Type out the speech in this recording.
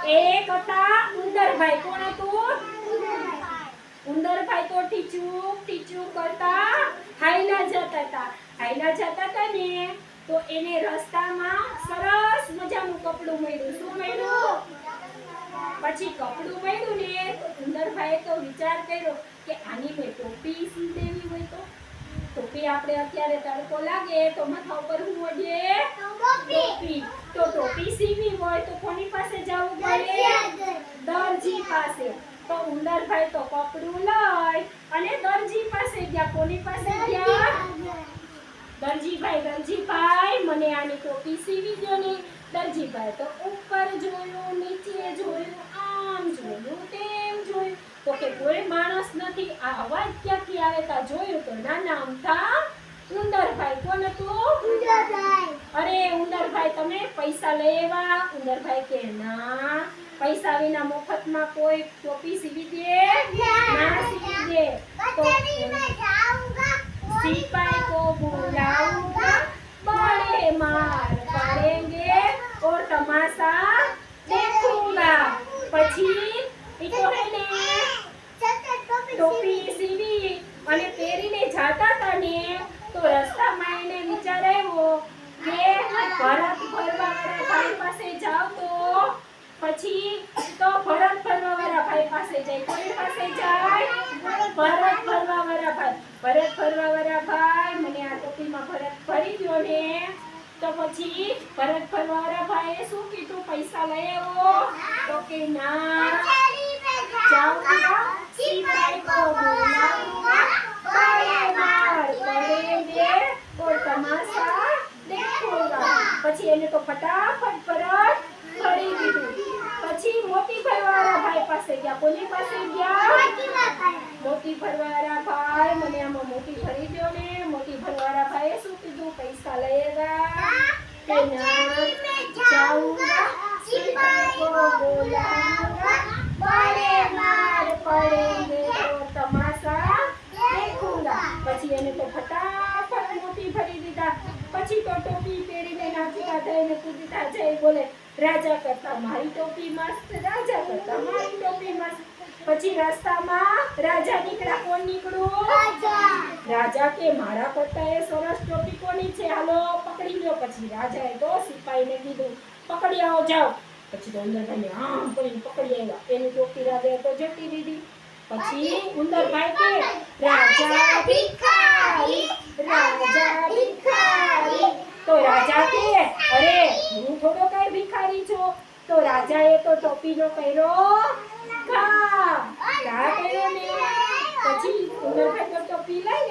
એક હતા ઉંદરભાઈ. કોણ હતું? ઉંદરભાઈ તો ટીચુક કરતા હાઈલા જતા હતા. હાઈલા જતા હતા ને તો એને રસ્તામાં સરસ મજાનું કપડું મળ્યું. શું મળ્યું? પછી કપડું મળ્યું ને તો ઉંદરભાઈએ તો વિચાર કર્યો કે આની મેં ટોપી સી દેવી હોય તો. ટોપી આપણે અત્યારે તડકો લાગે તો માથા ઉપર શું ઓઢીએ? ટોપી. તો ટોપી સીવી હોય તો કોની પાસે જવું પડે? દરજી પાસે. તો ઉંદરભાઈ તો કપડું લઈ અને દરજી પાસે ગયા. કોની પાસે ગયા? દરજીભાઈ મને આની ટોપી સીવી દો ને. દરજીભાઈ તો ઉપર જોયું, નીચે જોયું, આમ જોયું, તેમ જોયું તો કે કોઈ માણસ નથી. આ અવાજ ક્યાંથી આવે તા જોયું તો નાના અમથા ઉંદરભાઈ. કોણ હતું? ઉંદરભાઈ. અરે ઉંદરભાઈ તમે પૈસા લઈ આવ્યા? ઉંદરભાઈ કે ના, પૈસા વિના મફતમાં કોઈ ટોપી સીવી દે? ના સીવી દે. તો सिपाही को बुलाऊंगा, बड़े मार पड़ेंगे और तमाशा देखूंगा. પછી ઈ તો હે ને ટોપી સીવી અને પહેરીને જાતા હતા ને તો રસ્તામાં એને વિચાર આવ્યો કે ભરત ભરવાવાળા ભાઈ પાસે જાવ તો પછી તો ભરત ભરવાવાળા ભાઈ પાસે જાય. કોઈ પાસે જાય? ભરત ભરવાવાળા ભાઈ. ભરત ભરવાવાળા ભાઈ મને આ ટોપીમાં ભરત ભરી દો ને. તો પછી ભરત ભરવાવાળા ભાઈએ શું કીધું? પૈસા લઈ આવો. તો કે ના, જાઉંગા સિપાही को बुलाऊंगा, बड़े मार पड़ेंगे और तमाशा देखूंगा. પછી એને તો ફટાફટ ભરત ભરી દીધું. પછી મોતી ભરવાવાળા ભાઈ પાસે ગયા. કોની પાસે ગયા? મોતી ભરવાવાળા ભાઈ મને આમાં મોતી ભરી દો ને. મોતી ભરવાવાળા ભાઈએ શું કીધું? પૈસા લઈ આવ્યા. કે ના, જાઉંગા સિપાही को बुलाऊंगा, बड़े मार पड़ेंगे और तमाशा देखूंगा. પછી એને તો ફટાફટ મોતી ભરી દીધા. પછી તો ટોપી પહેરીને નાચતા થઈને કૂદતા જઈ બોલે, રાજા કરતા મારી ટોપી મસ્ત, રાજા કરતા મારી ટોપી મસ્ત. પછી રસ્તામાં રાજા નીકળ્યા. કોણ નીકળ્યું? રાજા કે મારા કરતા એ સરસ ટોપી કોની છે? હાલો પકડી લો. પછી રાજાએ તો સિપાહીને કીધું પકડી આવો, જાઓ. પછી તો ઉંદરભાઈને આમ કરીને પકડી આવ્યા. એની ટોપી રાજાએ તો જતી દીધી. પછી ઉંદરભાઈ કે રાજા ભિખારી, રાજા ભિખારી. તો રાજા કે અરે હું થોડો કઈ ભિખારી છું. તો રાજાએ તો ટોપીનો કર્યો ઘા કર્યો ને. પછી ઉંદરભાઈ તો ટોપી લઈ